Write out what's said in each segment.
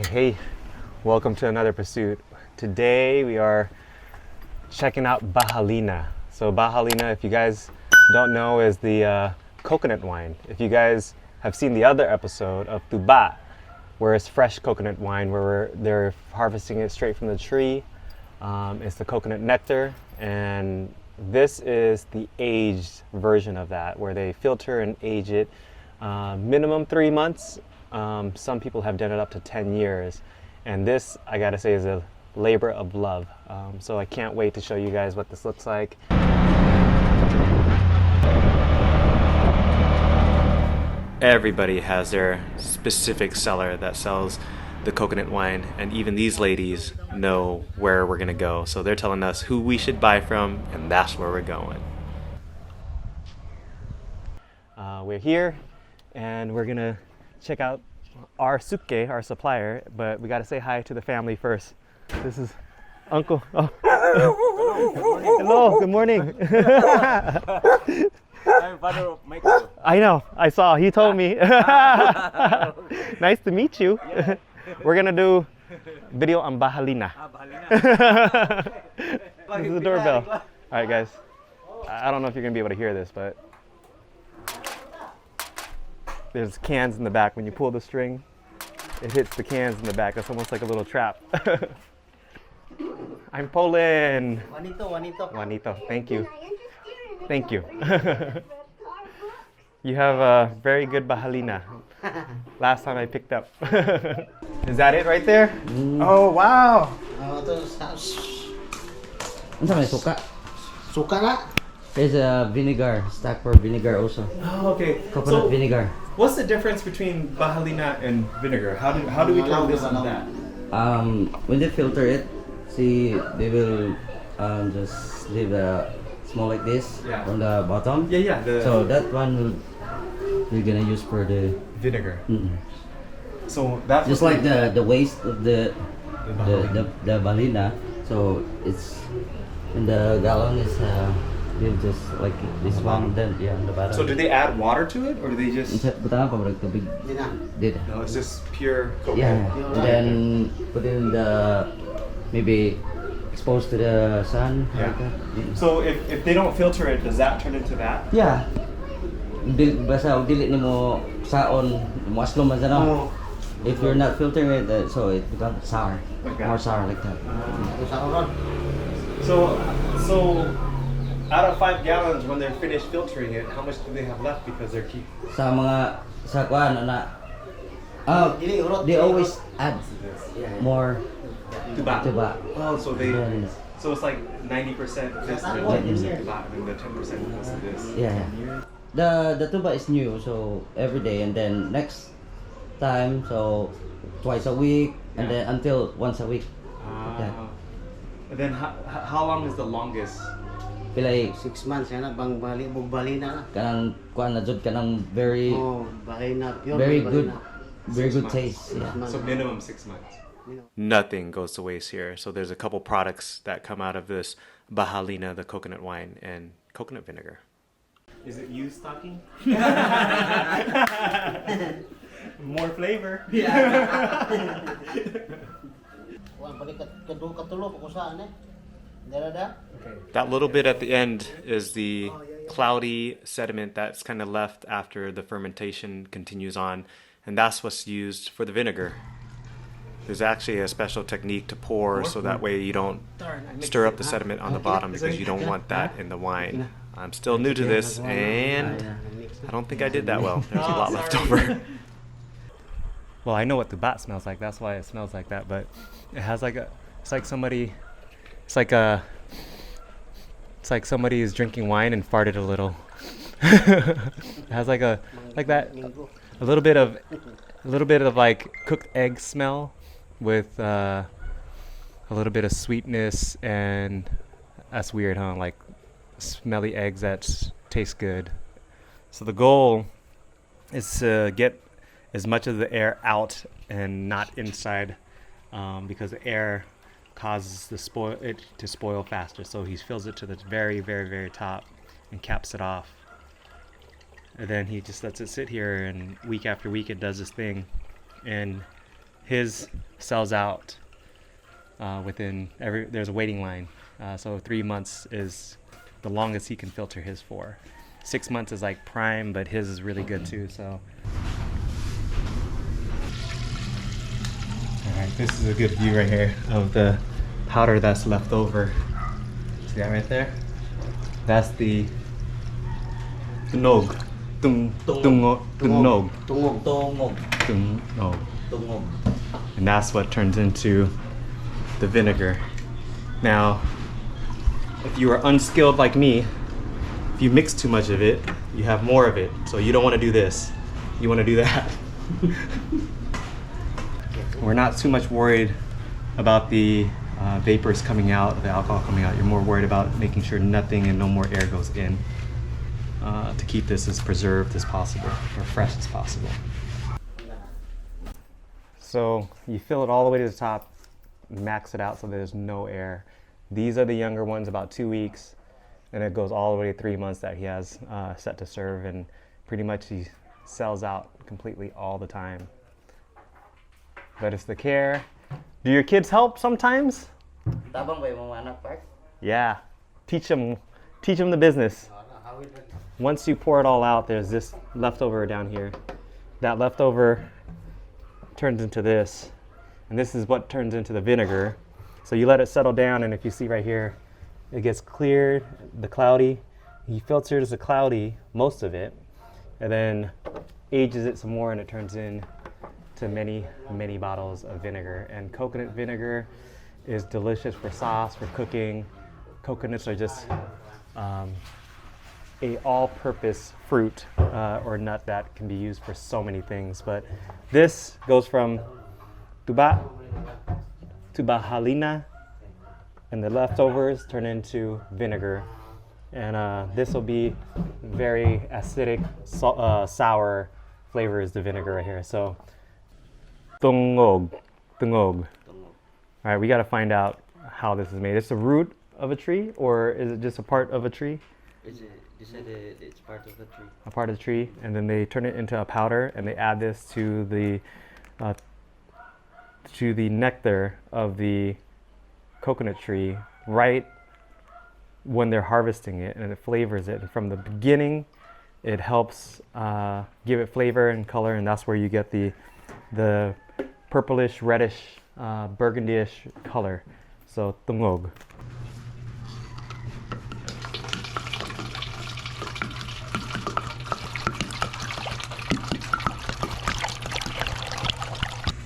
Hey, welcome to another pursuit. Today we are checking out bahalina. So bahalina, if you guys don't know, is the coconut wine. If you guys have seen the other episode of Tuba, where it's fresh coconut wine, where they're harvesting it straight from the tree. It's the coconut nectar, and this is the aged version of that, where they filter and age it minimum 3 months. Some people have done it up to 10 years. And this, I gotta say, is a labor of love. So I can't wait to show you guys what this looks like. Everybody has their specific seller that sells the coconut wine, and even these ladies know where we're gonna go. So they're telling us who we should buy from, and that's where we're going. We're here, and we're gonna check out our Suka, our supplier, but we gotta say hi to the family first. This is Uncle. Oh. Hello, good morning. I'm father of Michael. I know, I saw, he told me. Nice to meet you. We're gonna do video on bahalina. This is the doorbell. All right, guys. I don't know if you're gonna be able to hear this, but there's cans in the back. When you pull the string, it hits the cans in the back. It's almost like a little trap. I'm Poland. Juanito, thank you. Thank you. You have a very good bahalina. Last time I picked up. Is that it right there? Oh, wow. Suka. Suka na? There's a vinegar, stack for vinegar also. Oh, okay. Coconut vinegar. What's the difference between bahalina and vinegar? How do we turn this into that? When they filter it, see they will just leave a small like this on the bottom. Yeah. So that one we're gonna use for the vinegar. So that's just like the waste of the bahalina. So it's in the gallon is just like this one. Then on the bottom. So do they add water to it, or do they just? No, it's just pure coconut. Yeah, and then put in the maybe exposed to the sun. Yeah. Like that. So if they don't filter it, does that turn into that? Yeah. Basta dili nimo saon mo aslo man no. If you're not filtering it, so it becomes sour, more sour like that. So out of 5 gallons, when they're finished filtering it, how much do they have left because they're keep? Sa mga sa kuan na they always add more tuba. Oh, so so it's like 90% this and 10% tuba, and then the 10% goes to this. Yeah. The tuba is new, so every day, and then next time, so twice a week, and then until once a week. And then how long is the longest? Pilay 6 months na bang bali na. kanang kuan na jud kanang very Pure very balina. good taste. Yeah. So minimum 6 months. Nothing goes to waste here. So there's a couple products that come out of this bahalina, the coconut wine, and coconut vinegar. Is it you stocking? More flavor. That little bit at the end is the cloudy sediment that's kind of left after the fermentation continues on, and that's what's used for the vinegar. There's actually a special technique to pour so that way you don't stir up the sediment on the bottom, because you don't want that in the wine. I'm still new to this, and I don't think I did that well. There's a lot left over. Well, I know what the bat smells like. That's why it smells like that. But it has like it's like somebody is drinking wine and farted a little. It has a little bit of like cooked egg smell with a little bit of sweetness, and that's weird, huh? Like smelly eggs that taste good. So the goal is to get as much of the air out and not inside, because the air causes it to spoil faster. So he fills it to the very, very, very top and caps it off. And then he just lets it sit here, and week after week it does this thing. And his sells out there's a waiting line. So 3 months is the longest he can filter his for. 6 months is like prime, but his is really good too. So, all right, this is a good view right here of the powder that's left over. See that right there? That's the tunog. Tunog. And that's what turns into the vinegar. Now, if you are unskilled like me, if you mix too much of it, you have more of it. So you don't want to do this. You want to do that. We're not too much worried about the vapors coming out, the alcohol coming out. You're more worried about making sure nothing and no more air goes in to keep this as preserved as possible or fresh as possible. So you fill it all the way to the top, max it out so there's no air. These are the younger ones, about 2 weeks, and it goes all the way to 3 months that he has set to serve, and pretty much he sells out completely all the time. But it's the care. Do your kids help sometimes? Yeah, teach them the business. Once you pour it all out, there's this leftover down here. That leftover turns into this, and this is what turns into the vinegar. So you let it settle down, and if you see right here, it gets cleared, the cloudy. He filters the cloudy, most of it, and then ages it some more, and it turns into many, many bottles of vinegar. And coconut vinegar is delicious for sauce, for cooking. Coconuts are just a all-purpose fruit or nut that can be used for so many things. But this goes from Tuba to bahalina, and the leftovers turn into vinegar. And this will be very acidic, sour flavor is the vinegar right here. So, tungog. All right, we got to find out how this is made. It's the root of a tree, or is it just a part of a tree? You said it's part of the tree. A part of the tree, and then they turn it into a powder, and they add this to the nectar of the coconut tree right when they're harvesting it, and it flavors it. And from the beginning, it helps give it flavor and color, and that's where you get the purplish, reddish, burgundyish color. So tungog.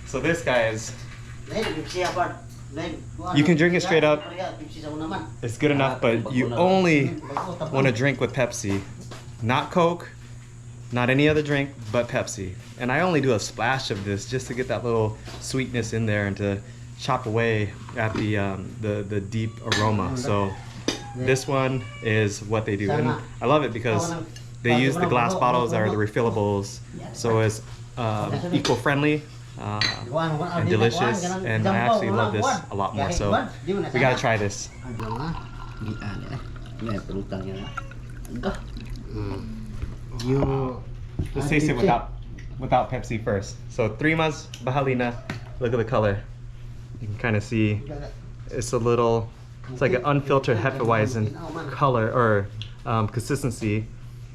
So this guy is, you can drink it straight up. It's good enough, but you only want to drink with Pepsi. Not Coke, not any other drink, but Pepsi. And I only do a splash of this just to get that little sweetness in there and to chop away at the deep aroma. So this one is what they do. And I love it because they use the glass bottles that are the refillables. So it's eco-friendly. And delicious, and I actually love this a lot more, so we gotta try this. Let's taste it without Pepsi first. So 3 months bahalina. Look at the color. You can kind of see it's like an unfiltered Hefeweizen color or consistency,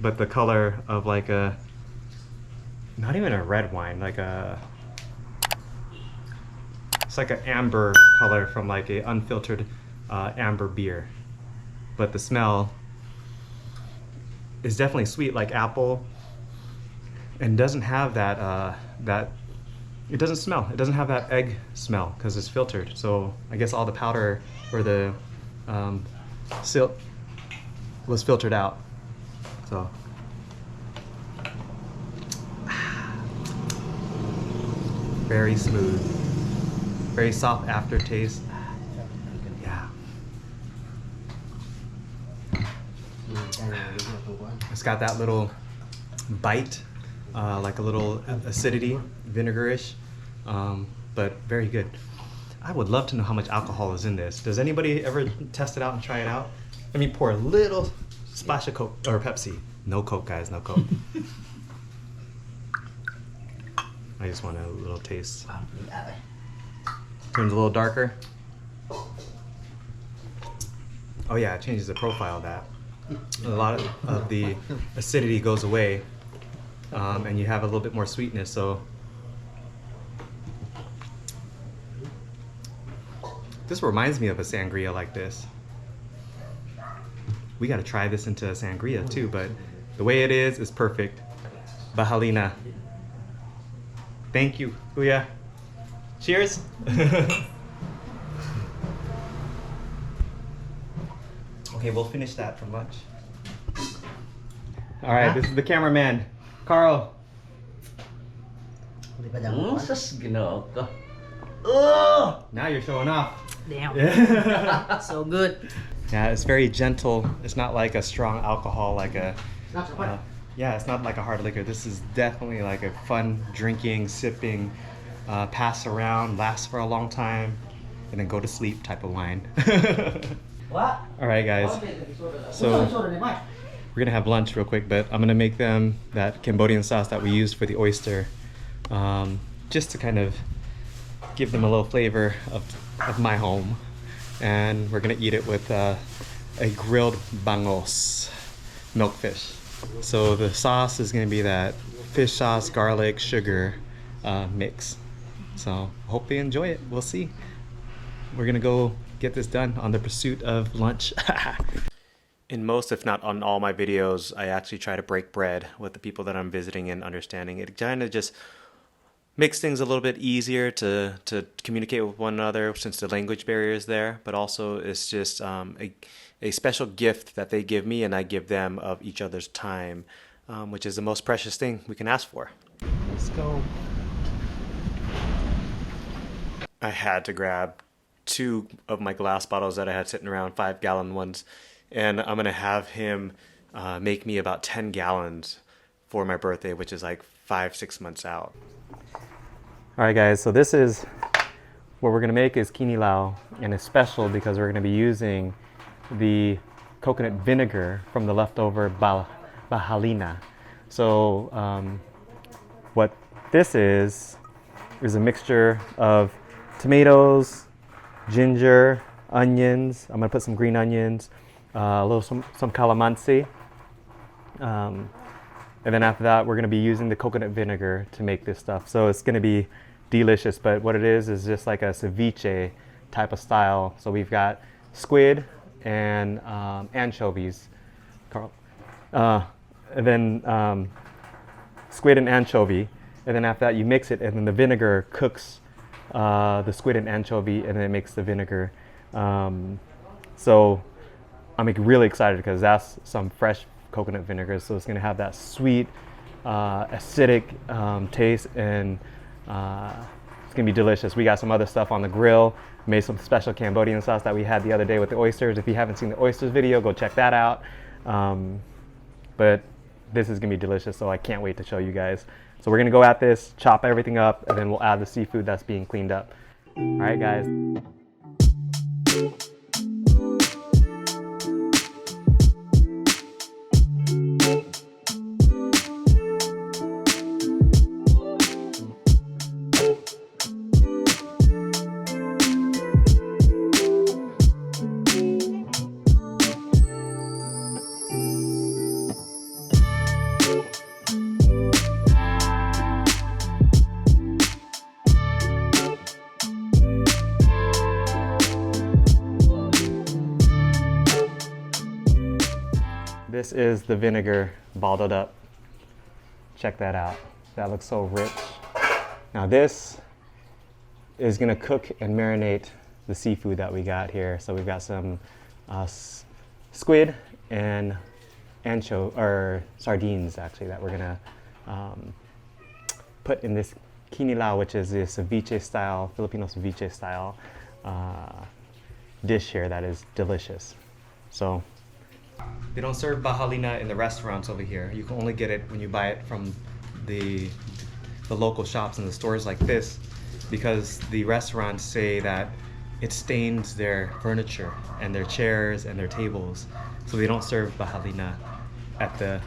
but the color of like not even a red wine, it's like an amber color from like a unfiltered amber beer. But the smell is definitely sweet, like apple, and doesn't have that it doesn't smell. It doesn't have that egg smell because it's filtered. So I guess all the powder or the silt was filtered out. So very smooth. Very soft aftertaste. Yeah. It's got that little bite, like a little acidity, vinegarish, but very good. I would love to know how much alcohol is in this. Does anybody ever test it out and try it out? Let me pour a little splash of Coke or Pepsi. No Coke, guys, no Coke. I just want a little taste. Turns a little darker. Oh yeah, it changes the profile of that. A lot of the acidity goes away, and you have a little bit more sweetness. So this reminds me of a sangria like this. We got to try this into a sangria too, but the way it is perfect. Bahalina. Thank you, Kuya. Cheers. Okay, we'll finish that for lunch. All right, this is the cameraman, Carl. Sus, ginoo ko. Now you're showing off. Damn. Yeah. So good. Yeah, it's very gentle. It's not like a strong alcohol, like a. Yeah, it's not like a hard liquor. This is definitely like a fun drinking, sipping, pass around, last for a long time, and then go to sleep type of wine. What? All right, guys. So we're gonna have lunch real quick, but I'm gonna make them that Cambodian sauce that we used for the oyster, just to kind of give them a little flavor of my home. And we're gonna eat it with a grilled bangos, milkfish. So the sauce is gonna be that fish sauce, garlic, sugar mix. So hope they enjoy it. We'll see. We're gonna go get this done on the pursuit of lunch. In most, if not on all my videos, I actually try to break bread with the people that I'm visiting and understanding. It kind of just makes things a little bit easier to communicate with one another since the language barrier is there, but also it's just a special gift that they give me and I give them of each other's time, which is the most precious thing we can ask for. Let's go. I had to grab 2 of my glass bottles that I had sitting around, 5-gallon ones, and I'm gonna have him make me about 10 gallons for my birthday, which is like 5-6 months out. All right, guys, so this is what we're gonna make is kinilaw, and it's special because we're gonna be using the coconut vinegar from the leftover bahalina. So what this is a mixture of tomatoes, ginger, onions. I'm gonna put some green onions, some calamansi, and then after that we're gonna be using the coconut vinegar to make this stuff. So it's gonna be delicious, but what it is just like a ceviche type of style. So we've got squid and anchovies, Carl, and then squid and anchovy, and then after that you mix it, and then the vinegar cooks the squid and anchovy, and then it makes the vinegar. So I'm really excited because that's some fresh coconut vinegar. So it's gonna have that sweet, acidic taste, and it's gonna be delicious. We got some other stuff on the grill. Made some special Cambodian sauce that we had the other day with the oysters. If you haven't seen the oysters video, go check that out. But this is gonna be delicious, so I can't wait to show you guys. So we're gonna go at this, chop everything up, and then we'll add the seafood that's being cleaned up. All right, guys. This is the vinegar bottled up. Check that out. That looks so rich. Now this is gonna cook and marinate the seafood that we got here. So we've got some squid and sardines actually that we're gonna put in this kinilaw, which is this ceviche style, Filipino ceviche style dish here that is delicious. So they don't serve bahalina in the restaurants over here. You can only get it when you buy it from the local shops and the stores like this, because the restaurants say that it stains their furniture and their chairs and their tables. So they don't serve bahalina at the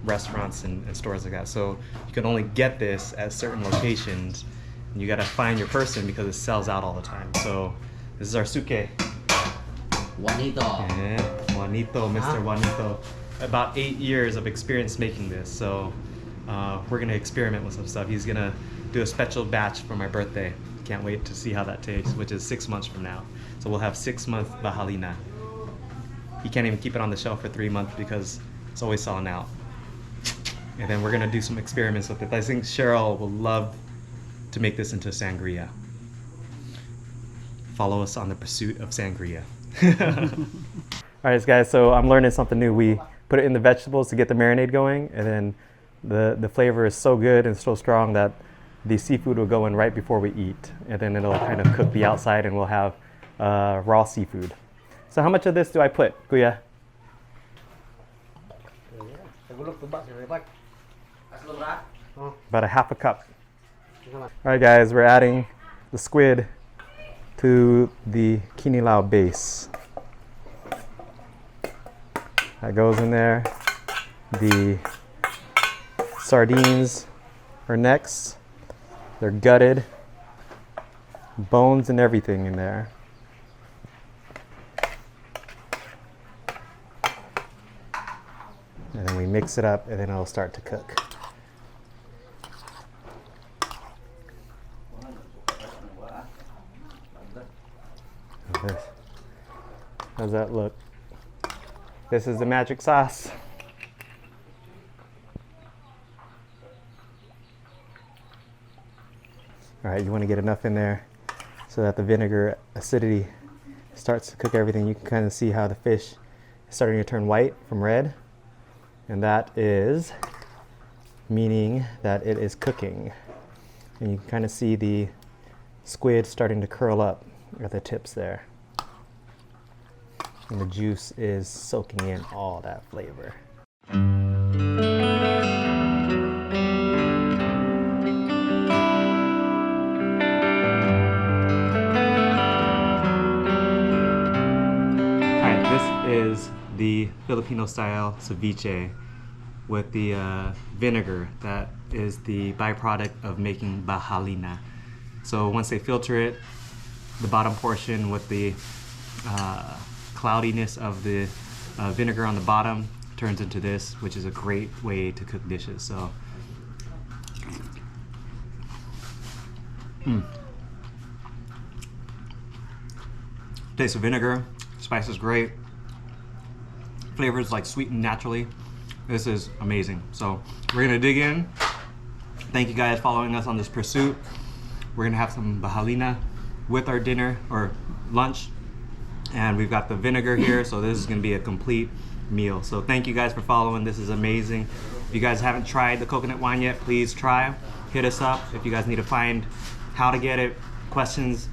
restaurants and stores like that. So you can only get this at certain locations You gotta find your person because it sells out all the time. So this is our Suke. Juanito. Yeah, Juanito, Mr. Juanito. About 8 years of experience making this. So we're gonna experiment with some stuff. He's gonna do a special batch for my birthday. Can't wait to see how that tastes, which is 6 months from now. So we'll have 6-month bahalina. He can't even keep it on the shelf for 3 months because it's always selling out. And then we're gonna do some experiments with it. I think Cheryl will love to make this into sangria. Follow us on the pursuit of sangria. Alright guys, so I'm learning something new. We put it in the vegetables to get the marinade going, and then the flavor is so good and so strong that the seafood will go in right before we eat, and then it'll kind of cook the outside and we'll have raw seafood. So how much of this do I put, Kuya? About a half a cup. Alright guys, we're adding the squid to the kinilaw base. That goes in there. The sardines are next. They're gutted. Bones and everything in there. And then we mix it up and then it'll start to cook. How's that look? This is the magic sauce. All right, you want to get enough in there so that the vinegar acidity starts to cook everything. You can kind of see how the fish is starting to turn white from red. And that is meaning that it is cooking. And you can kind of see the squid starting to curl up at the tips there. And the juice is soaking in all that flavor. Alright, this is the Filipino style ceviche with the vinegar that is the byproduct of making bahalina. So once they filter it, the bottom portion with the cloudiness of the vinegar on the bottom turns into this, which is a great way to cook dishes. So taste of vinegar, spice is great, flavors like sweetened naturally. This is amazing. So we're gonna dig in. Thank you guys for following us on this pursuit. We're gonna have some bahalina with our dinner or lunch, and we've got the vinegar here, so this is gonna be a complete meal. So thank you guys for following. This is amazing. If you guys haven't tried the coconut wine yet, please try. Hit us up. If you guys need to find how to get it, questions,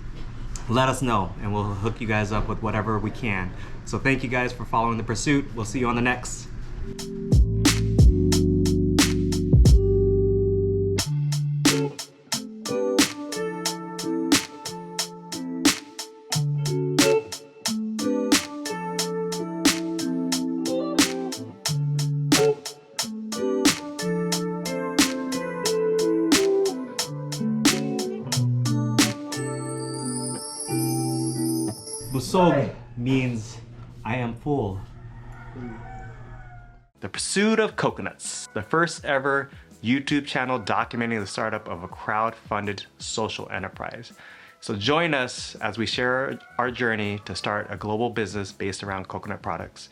let us know and we'll hook you guys up with whatever we can. So thank you guys for following the pursuit. We'll see you on the next. Busog means I am full. The Pursuit of Coconuts, the first ever YouTube channel documenting the startup of a crowd-funded social enterprise. So join us as we share our journey to start a global business based around coconut products.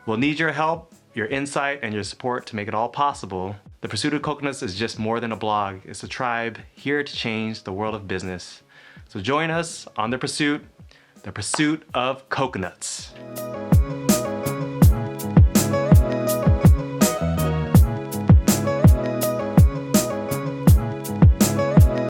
We'll need your help, your insight, and your support to make it all possible. The Pursuit of Coconuts is just more than a blog. It's a tribe here to change the world of business. So join us on the pursuit of coconuts.